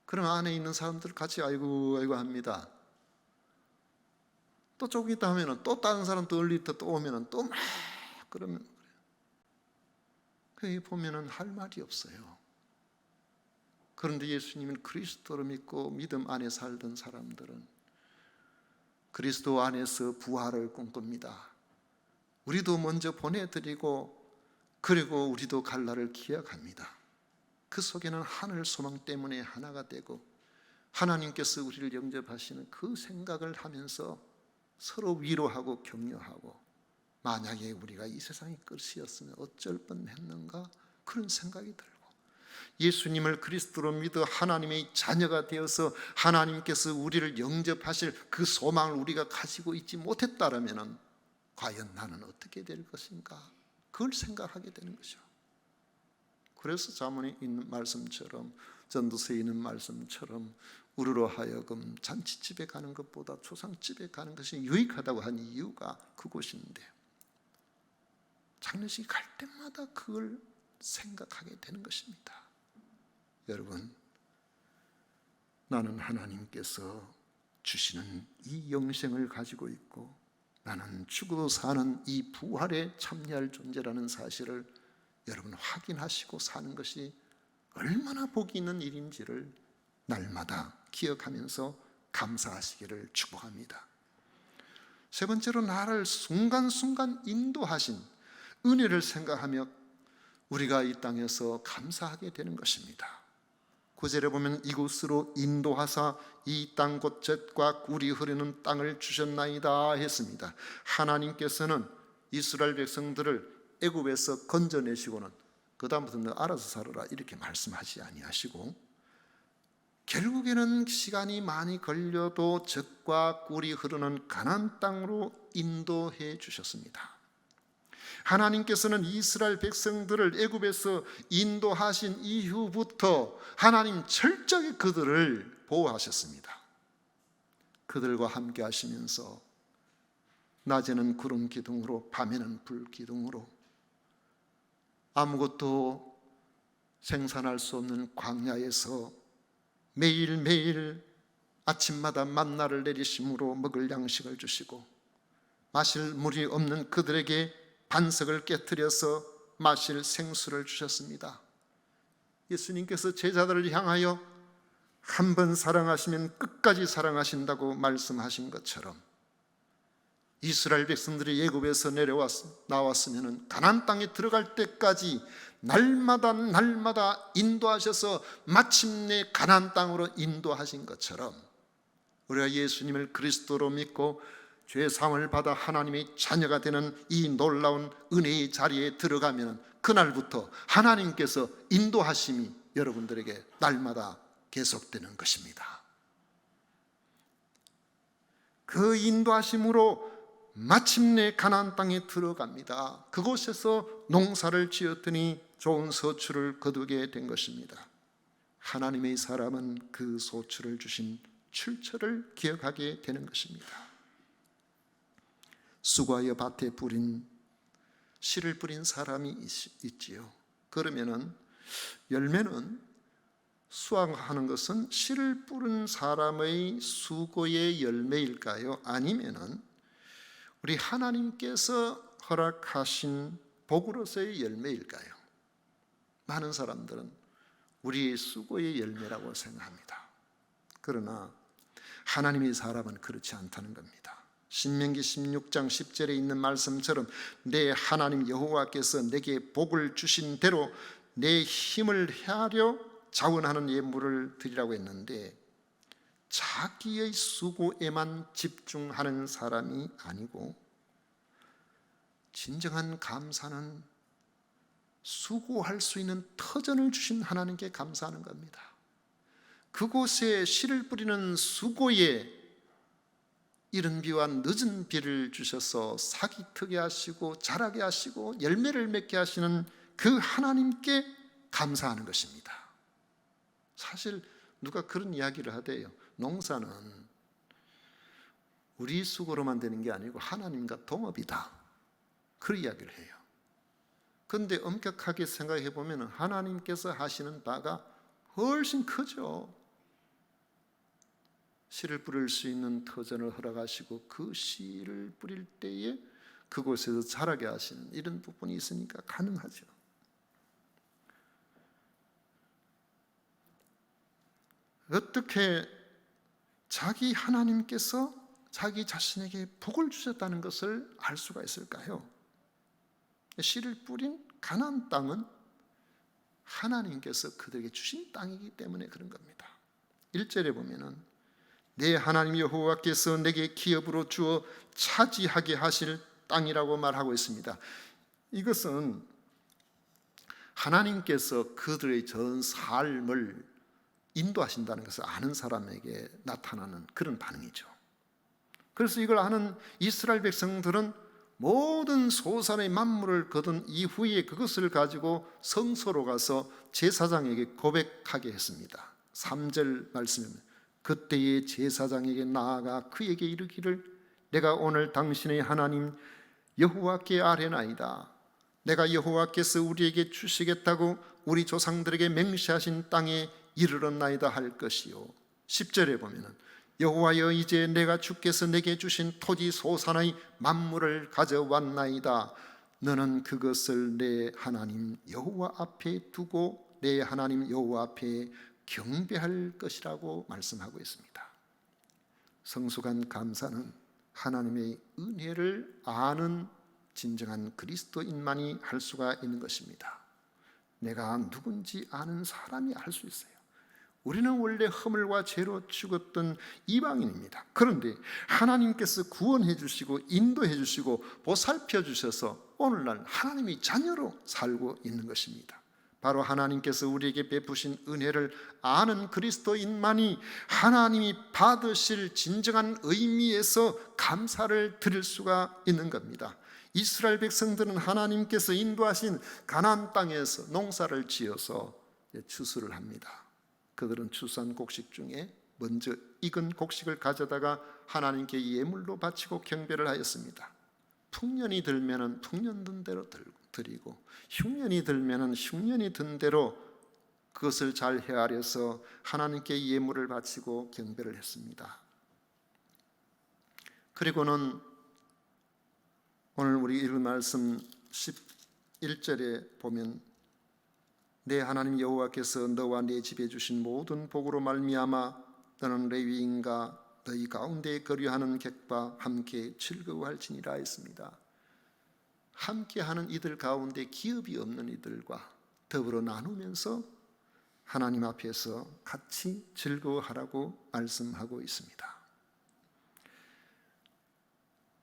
그럼 안에 있는 사람들 같이 아이고 합니다. 또 조금 있다 하면은 또 다른 사람 또 얼리터 또 오면은 또 막 그러면 거기 보면은 할 말이 없어요. 그런데 예수님을 그리스도로 믿고 믿음 안에 살던 사람들은 그리스도 안에서 부활을 꿈꿉니다. 우리도 먼저 보내드리고 그리고 우리도 갈 날을 기약합니다. 그 속에는 하늘 소망 때문에 하나가 되고 하나님께서 우리를 영접하시는 그 생각을 하면서 서로 위로하고 격려하고, 만약에 우리가 이 세상의 끝이었으면 어쩔 뻔했는가 그런 생각이 들고, 예수님을 그리스도로 믿어 하나님의 자녀가 되어서 하나님께서 우리를 영접하실 그 소망을 우리가 가지고 있지 못했다라면 과연 나는 어떻게 될 것인가, 그걸 생각하게 되는 거죠. 그래서 자문에 있는 말씀처럼, 전도서에 있는 말씀처럼 우리로 하여금 잔치집에 가는 것보다 초상집에 가는 것이 유익하다고 한 이유가 그곳인데, 장례식이 갈 때마다 그걸 생각하게 되는 것입니다. 여러분, 나는 하나님께서 주시는 이 영생을 가지고 있고 나는 죽어도 사는 이 부활에 참여할 존재라는 사실을 여러분 확인하시고 사는 것이 얼마나 복이 있는 일인지를 날마다 기억하면서 감사하시기를 축복합니다. 세 번째로, 나를 순간순간 인도하신 은혜를 생각하며 우리가 이 땅에서 감사하게 되는 것입니다. 9절에 보면 이곳으로 인도하사 이 땅 곧 젖과 꿀이 흐르는 땅을 주셨나이다 했습니다. 하나님께서는 이스라엘 백성들을 애굽에서 건져내시고는 그 다음부터 너 알아서 살아라 이렇게 말씀하지 아니하시고, 결국에는 시간이 많이 걸려도 젖과 꿀이 흐르는 가나안 땅으로 인도해 주셨습니다. 하나님께서는 이스라엘 백성들을 애굽에서 인도하신 이후부터 하나님 철저히 그들을 보호하셨습니다. 그들과 함께 하시면서 낮에는 구름 기둥으로 밤에는 불 기둥으로 아무것도 생산할 수 없는 광야에서 매일매일 아침마다 만나를 내리심으로 먹을 양식을 주시고, 마실 물이 없는 그들에게 반석을 깨트려서 마실 생수를 주셨습니다. 예수님께서 제자들을 향하여 한 번 사랑하시면 끝까지 사랑하신다고 말씀하신 것처럼 이스라엘 백성들이 애굽에서 나왔으면 가나안 땅에 들어갈 때까지 날마다 인도하셔서 마침내 가나안 땅으로 인도하신 것처럼 우리가 예수님을 그리스도로 믿고 죄 사함을 받아 하나님의 자녀가 되는 이 놀라운 은혜의 자리에 들어가면 그날부터 하나님께서 인도하심이 여러분들에게 날마다 계속되는 것입니다. 그 인도하심으로 마침내 가나안 땅에 들어갑니다. 그곳에서 농사를 지었더니 좋은 서출을 거두게 된 것입니다. 하나님의 사람은 그 소출을 주신 출처를 기억하게 되는 것입니다. 수고하여 밭에 씨를 뿌린 사람이 있지요. 그러면은 열매는 수확하는 것은 씨를 뿌린 사람의 수고의 열매일까요? 아니면은 우리 하나님께서 허락하신 복으로서의 열매일까요? 많은 사람들은 우리의 수고의 열매라고 생각합니다. 그러나 하나님의 사람은 그렇지 않다는 겁니다. 신명기 16장 10절에 있는 말씀처럼 내 하나님 여호와께서 내게 복을 주신 대로 내 힘을 헤아려 자원하는 예물을 드리라고 했는데, 자기의 수고에만 집중하는 사람이 아니고 진정한 감사는 수고할 수 있는 터전을 주신 하나님께 감사하는 겁니다. 그곳에 씨를 뿌리는 수고에 이른 비와 늦은 비를 주셔서 싹이 트게 하시고 자라게 하시고 열매를 맺게 하시는 그 하나님께 감사하는 것입니다. 사실 누가 그런 이야기를 하대요. 농사는 우리 수고로만 되는 게 아니고 하나님과 동업이다, 그 이야기를 해요. 그런데 엄격하게 생각해 보면 하나님께서 하시는 바가 훨씬 크죠. 씨를 뿌릴 수 있는 터전을 허락하시고 그 씨를 뿌릴 때에 그곳에서 자라게 하시는 이런 부분이 있으니까 가능하죠. 어떻게 자기 하나님께서 자기 자신에게 복을 주셨다는 것을 알 수가 있을까요? 씨를 뿌린 가나안 땅은 하나님께서 그들에게 주신 땅이기 때문에 그런 겁니다. 1절에 보면은 내 하나님 여호와께서 내게 기업으로 주어 차지하게 하실 땅이라고 말하고 있습니다. 이것은 하나님께서 그들의 전 삶을 인도하신다는 것을 아는 사람에게 나타나는 그런 반응이죠. 그래서 이걸 아는 이스라엘 백성들은 모든 소산의 만물을 거둔 이후에 그것을 가지고 성소로 가서 제사장에게 고백하게 했습니다. 3절 말씀입니다. 그때의 제사장에게 나아가 그에게 이르기를 내가 오늘 당신의 하나님 여호와께 아뢰나이다. 내가 여호와께서 우리에게 주시겠다고 우리 조상들에게 맹세하신 땅에 이르렀나이다 할 것이요. 10절에 보면은 여호와여 이제 내가 주께서 내게 주신 토지 소산의 만물을 가져왔나이다. 너는 그것을 내 하나님 여호와 앞에 두고 내 하나님 여호와 앞에 경배할 것이라고 말씀하고 있습니다. 성숙한 감사는 하나님의 은혜를 아는 진정한 그리스도인만이 할 수가 있는 것입니다. 내가 누군지 아는 사람이 할 수 있어요. 우리는 원래 허물과 죄로 죽었던 이방인입니다. 그런데 하나님께서 구원해 주시고 인도해 주시고 보살펴 주셔서 오늘날 하나님의 자녀로 살고 있는 것입니다. 바로 하나님께서 우리에게 베푸신 은혜를 아는 그리스도인만이 하나님이 받으실 진정한 의미에서 감사를 드릴 수가 있는 겁니다. 이스라엘 백성들은 하나님께서 인도하신 가나안 땅에서 농사를 지어서 추수를 합니다. 그들은 추수한 곡식 중에 먼저 익은 곡식을 가져다가 하나님께 예물로 바치고 경배를 하였습니다. 풍년이 들면은 풍년 든 대로 드리고 흉년이 들면은 흉년이 든 대로 그것을 잘 헤아려서 하나님께 예물을 바치고 경배를 했습니다. 그리고는 오늘 우리 읽은 말씀 11절에 보면 내 하나님 여호와께서 너와 네 집에 주신 모든 복으로 말미암아 너는 레위인과 너희 가운데 거류하는 객과 함께 즐거워할지니라 했습니다. 함께하는 이들 가운데 기업이 없는 이들과 더불어 나누면서 하나님 앞에서 같이 즐거워하라고 말씀하고 있습니다.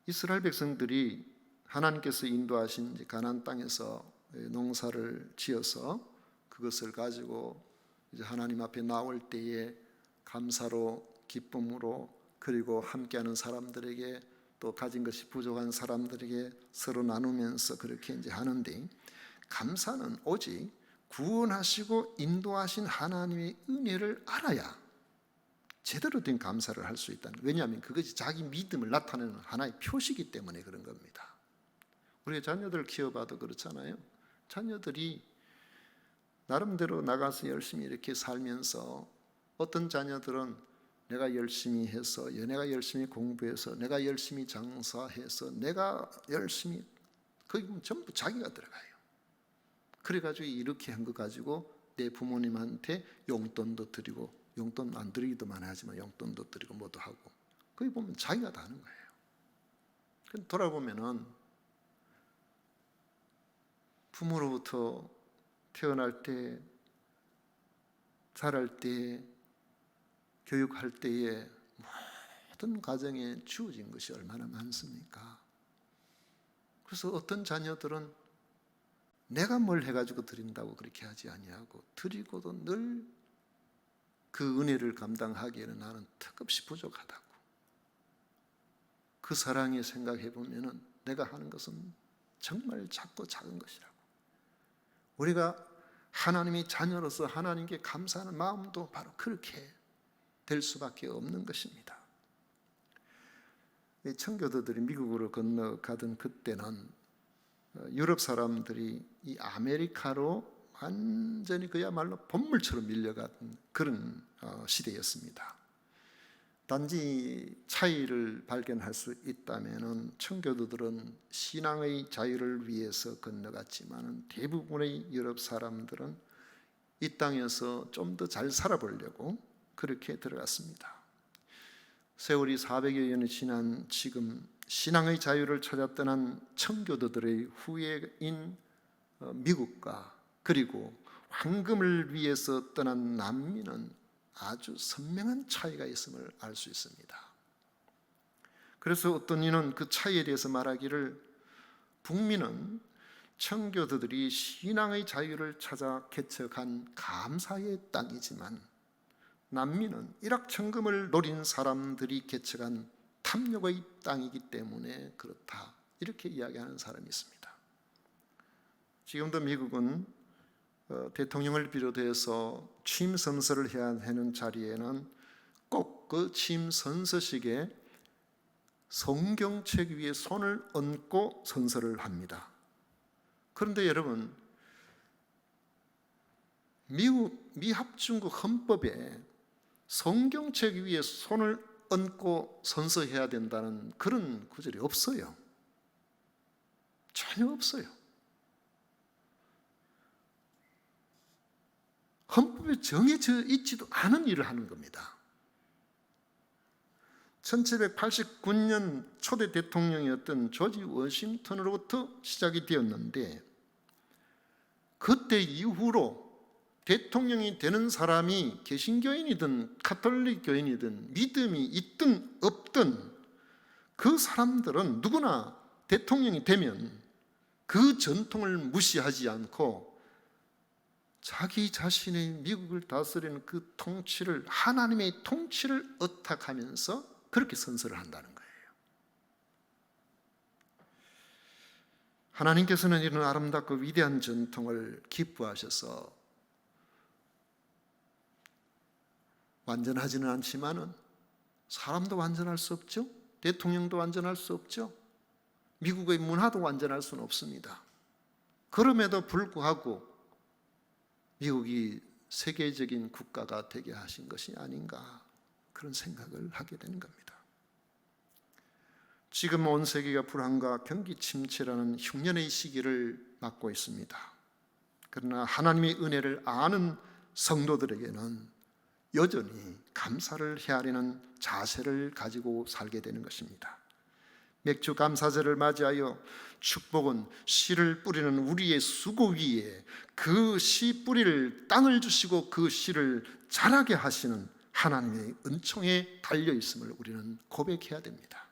이스라엘 백성들이 하나님께서 인도하신 가나안 땅에서 농사를 지어서 그것을 가지고 이제 하나님 앞에 나올 때에 감사로, 기쁨으로, 그리고 함께하는 사람들에게, 또 가진 것이 부족한 사람들에게 서로 나누면서 그렇게 이제 하는데, 감사는 오직 구원하시고 인도하신 하나님의 은혜를 알아야 제대로 된 감사를 할 수 있다는, 왜냐하면 그것이 자기 믿음을 나타내는 하나의 표시이기 때문에 그런 겁니다. 우리가 자녀들 키워봐도 그렇잖아요. 자녀들이 나름대로 나가서 열심히 이렇게 살면서, 어떤 자녀들은 내가 열심히 해서, 내가 열심히 공부해서, 내가 열심히 장사해서, 내가 열심히, 거기 보면 전부 자기가 들어가요. 그래가지고 이렇게 한 거 가지고 내 부모님한테 용돈도 드리고, 용돈 안 드리기도 많이 하지만 용돈도 드리고 뭐도 하고, 거기 보면 자기가 다 하는 거예요. 돌아보면은 부모로부터 태어날 때, 자랄 때, 교육할 때에 모든 가정에 주어진 것이 얼마나 많습니까? 그래서 어떤 자녀들은 내가 뭘 해가지고 드린다고 그렇게 하지 아니하고, 드리고도 늘 그 은혜를 감당하기에는 나는 턱없이 부족하다고. 그 사랑에 생각해 보면은 내가 하는 것은 정말 작고 작은 것이라고. 우리가 하나님의 자녀로서 하나님께 감사하는 마음도 바로 그렇게 될 수밖에 없는 것입니다. 청교도들이 미국으로 건너가던 그때는 유럽 사람들이 이 아메리카로 완전히 그야말로 본물처럼 밀려간 그런 시대였습니다. 단지 차이를 발견할 수 있다면 청교도들은 신앙의 자유를 위해서 건너갔지만 대부분의 유럽 사람들은 이 땅에서 좀 더 잘 살아보려고 그렇게 들어갔습니다. 세월이 400여 년이 지난 지금 신앙의 자유를 찾아 떠난 청교도들의 후예인 미국과, 그리고 황금을 위해서 떠난 남미는 아주 선명한 차이가 있음을 알 수 있습니다. 그래서 어떤 이는 그 차이에 대해서 말하기를, 북미는 청교도들이 신앙의 자유를 찾아 개척한 감사의 땅이지만, 남미는 일확천금을 노린 사람들이 개척한 탐욕의 땅이기 때문에 그렇다, 이렇게 이야기하는 사람이 있습니다. 지금도 미국은 대통령을 비롯해서 취임 선서를 해야 하는 자리에는 꼭 그 취임 선서식에 성경책 위에 손을 얹고 선서를 합니다. 그런데 여러분, 미국 미합중국 헌법에 성경책 위에 손을 얹고 선서해야 된다는 그런 구절이 없어요. 전혀 없어요. 헌법에 정해져 있지도 않은 일을 하는 겁니다. 1789년 초대 대통령이었던 조지 워싱턴으로부터 시작이 되었는데, 그때 이후로 대통령이 되는 사람이 개신교인이든 가톨릭 교인이든 믿음이 있든 없든 그 사람들은 누구나 대통령이 되면 그 전통을 무시하지 않고 자기 자신의 미국을 다스리는 그 통치를, 하나님의 통치를 의탁하면서 그렇게 선서를 한다는 거예요. 하나님께서는 이런 아름답고 위대한 전통을 기뻐하셔서 완전하지는 않지만은, 사람도 완전할 수 없죠. 대통령도 완전할 수 없죠. 미국의 문화도 완전할 수는 없습니다. 그럼에도 불구하고 미국이 세계적인 국가가 되게 하신 것이 아닌가, 그런 생각을 하게 되는 겁니다. 지금 온 세계가 불황과 경기 침체라는 흉년의 시기를 맞고 있습니다. 그러나 하나님의 은혜를 아는 성도들에게는 여전히 감사를 헤아리는 자세를 가지고 살게 되는 것입니다. 맥주 감사절을 맞이하여 축복은 씨를 뿌리는 우리의 수고 위에 그 씨 뿌릴 땅을 주시고 그 씨를 자라게 하시는 하나님의 은총에 달려 있음을 우리는 고백해야 됩니다.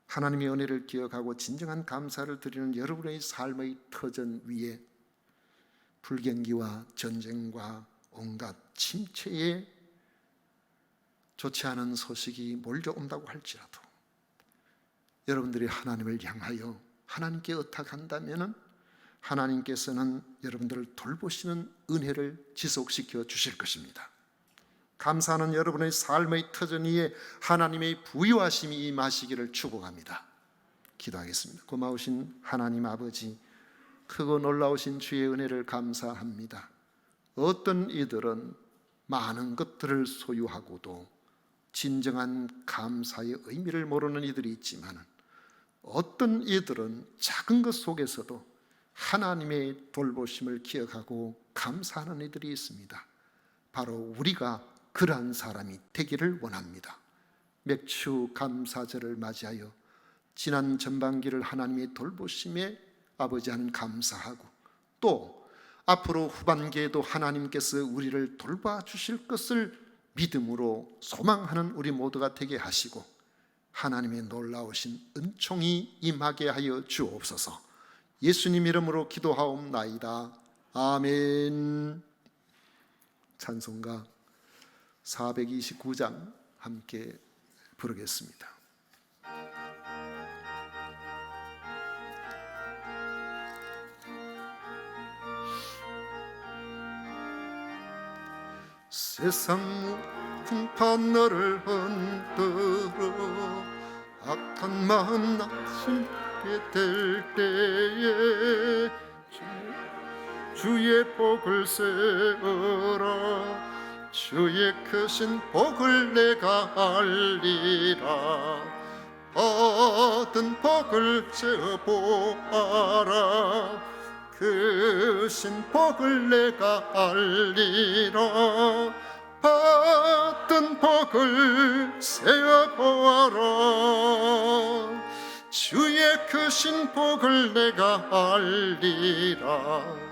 하나님의 은혜를 기억하고 진정한 감사를 드리는 여러분의 삶의 터전 위에 불경기와 전쟁과 온갖 침체에 좋지 않은 소식이 몰려온다고 할지라도 여러분들이 하나님을 향하여 하나님께 의탁한다면 하나님께서는 여러분들을 돌보시는 은혜를 지속시켜 주실 것입니다. 감사하는 여러분의 삶의 터전 위에 하나님의 부유하심이 임하시기를 축복합니다. 기도하겠습니다. 고마우신 하나님 아버지, 크고 놀라우신 주의 은혜를 감사합니다. 어떤 이들은 많은 것들을 소유하고도 진정한 감사의 의미를 모르는 이들이 있지만 어떤 이들은 작은 것 속에서도 하나님의 돌보심을 기억하고 감사하는 이들이 있습니다. 바로 우리가 그러한 사람이 되기를 원합니다. 맥주 감사절을 맞이하여 지난 전반기를 하나님의 돌보심에 아버지 하는 감사하고 또 앞으로 후반기에도 하나님께서 우리를 돌봐주실 것을 믿음으로 소망하는 우리 모두가 되게 하시고 하나님의 놀라우신 은총이 임하게 하여 주옵소서. 예수님 이름으로 기도하옵나이다. 아멘. 찬송가 429장 함께 부르겠습니다. 세상 풍파 너를 흔들어 악한 마음 낙심하게 될 때에 주의 복을 세우라. 주의 크신 복을 내가 알리라. 받은 복을 세어보아라. 크신 복을 내가 알리라. 받은 복을 세어보아라. 주의 크신 복을 내가 알리라.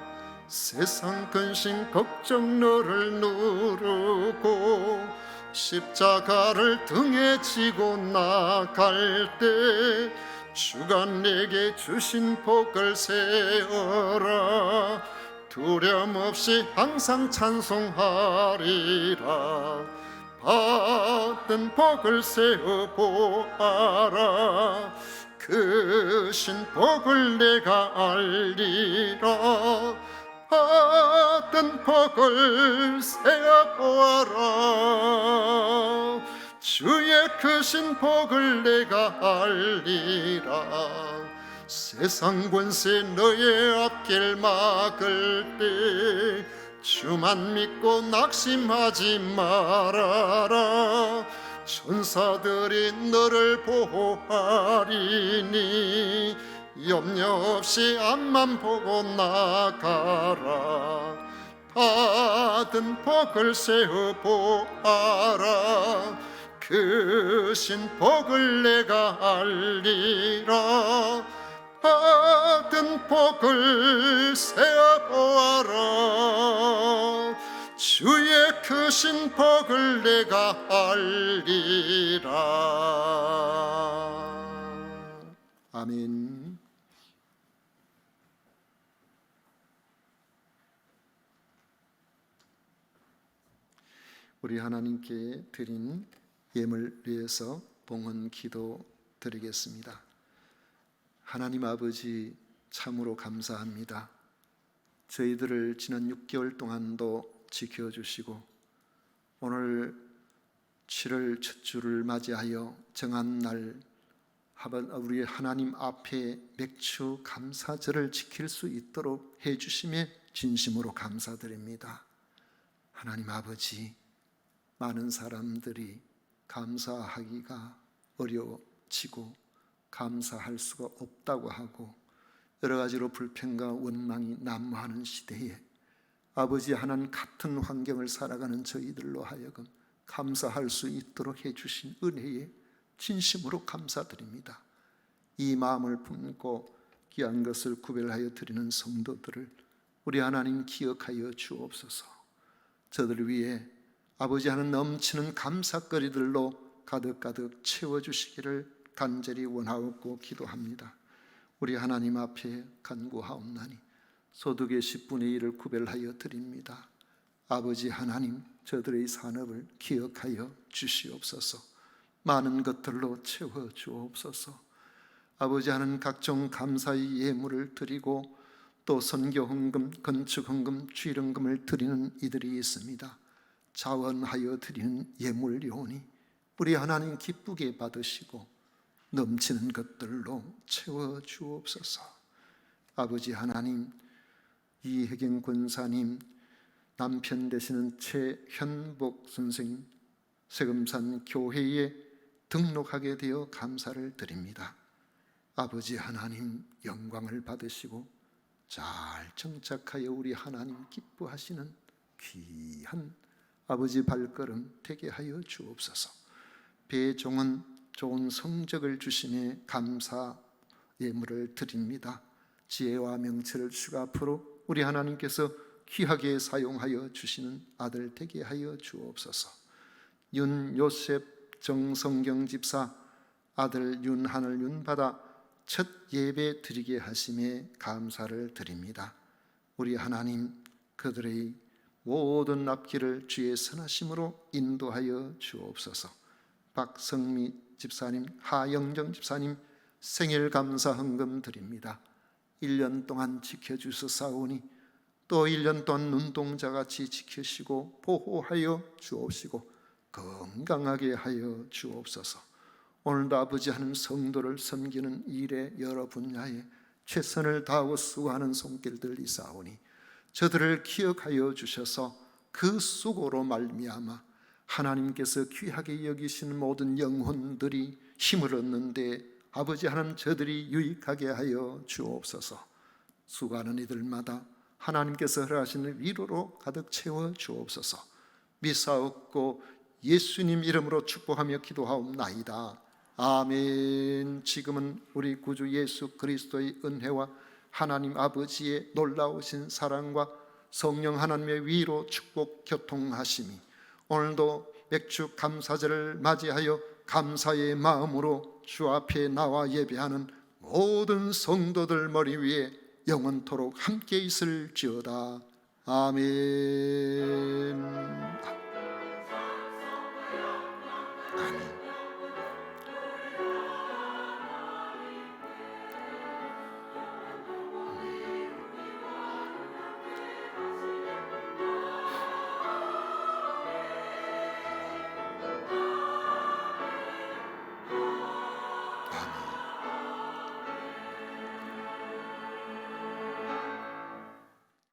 세상 근심 걱정 너를 누르고 십자가를 등에 지고 나갈 때 주가 내게 주신 복을 세어라. 두려움 없이 항상 찬송하리라. 받은 복을 세어보아라. 크신 복을 내가 알리라. 받은 복을 세어보아라. 주의 크신 복을 내가 알리라. 세상 권세 너의 앞길 막을 때 주만 믿고 낙심하지 말아라. 천사들이 너를 보호하리니 염려 없이 앞만 보고 나가라. 받은 복을 세어보아라. 크신 복을 내가 알리라. 받은 복을 세어보아라. 주의 크신 복을 내가 알리라. 아멘. 우리 하나님께 드린 예물 위해서 봉헌 기도 드리겠습니다. 하나님 아버지, 참으로 감사합니다. 저희들을 지난 6개월 동안도 지켜주시고 오늘 7월 첫 주를 맞이하여 정한 날 우리 하나님 앞에 맥주 감사절을 지킬 수 있도록 해주심에 진심으로 감사드립니다. 하나님 아버지, 많은 사람들이 감사하기가 어려워지고 감사할 수가 없다고 하고 여러 가지로 불평과 원망이 난무하는 시대에 아버지 하나님 같은 환경을 살아가는 저희들로 하여금 감사할 수 있도록 해주신 은혜에 진심으로 감사드립니다. 이 마음을 품고 귀한 것을 구별하여 드리는 성도들을 우리 하나님 기억하여 주옵소서. 저들을 위해 아버지 하나님 넘치는 감사거리들로 가득가득 채워주시기를 간절히 원하옵고 기도합니다. 우리 하나님 앞에 간구하옵나니 소득의 10분의 1을 구별하여 드립니다. 아버지 하나님, 저들의 산업을 기억하여 주시옵소서. 많은 것들로 채워 주옵소서. 아버지 하나님, 각종 감사의 예물을 드리고 또 선교 헌금, 건축 헌금, 주일헌금을 드리는 이들이 있습니다. 자원하여 드리는 예물요원이 우리 하나님 기쁘게 받으시고 넘치는 것들로 채워 주옵소서. 아버지 하나님, 이혜경 권사님, 남편 되시는 최현복 선생님, 세금산 교회에 등록하게 되어 감사를 드립니다. 아버지 하나님, 영광을 받으시고 잘 정착하여 우리 하나님 기뻐하시는 귀한 아버지 발걸음 되게 하여 주옵소서. 배종은 좋은 성적을 주심에 감사 예물을 드립니다. 지혜와 명철을 주가 앞으로 우리 하나님께서 귀하게 사용하여 주시는 아들 되게 하여 주옵소서. 윤요셉 정성경 집사 아들 윤하늘 윤받아 첫 예배 드리게 하심에 감사를 드립니다. 우리 하나님, 그들의 모든 앞길을 주의 선하심으로 인도하여 주옵소서. 박성미 집사님, 하영정 집사님 생일 감사 헌금 드립니다. 1년 동안 지켜주셨사오니 또 1년 동안 눈동자같이 지키시고 보호하여 주옵시고 건강하게 하여 주옵소서. 오늘도 아버지 하는 성도를 섬기는 일에 여러 분야에 최선을 다하고 수고하는 손길들 있사오니 저들을 기억하여 주셔서 그 수고로 말미암아 하나님께서 귀하게 여기시는 모든 영혼들이 힘을 얻는데 아버지 하나님, 저들이 유익하게 하여 주옵소서. 수고하는 이들마다 하나님께서 허락하시는 위로로 가득 채워 주옵소서. 미사옵고 예수님 이름으로 축복하며 기도하옵나이다. 아멘. 지금은 우리 구주 예수 그리스도의 은혜와 하나님 아버지의 놀라우신 사랑과 성령 하나님의 위로 축복 교통하심이 오늘도 맥주 감사절을 맞이하여 감사의 마음으로 주 앞에 나와 예배하는 모든 성도들 머리 위에 영원토록 함께 있을지어다. 아멘.